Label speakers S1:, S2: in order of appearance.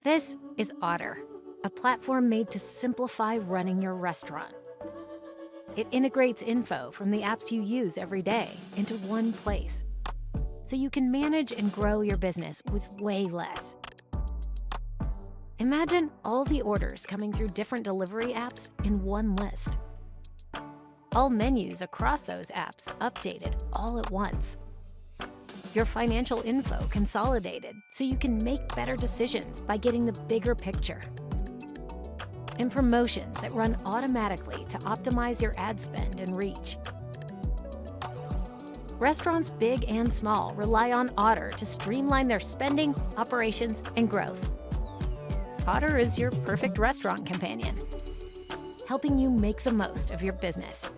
S1: This is Otter, a platform made to simplify running your restaurant. It integrates info from the apps you use every day into one place, so you can manage and grow your business with way less. Imagine all the orders coming through different delivery apps in one list. All menus across those apps updated all at once. Your financial info consolidated so you can make better decisions by getting the bigger picture. And promotions that run automatically to optimize your ad spend and reach. Restaurants big and small rely on Otter to streamline their spending, operations, and growth. Otter is your perfect restaurant companion, helping you make the most of your business.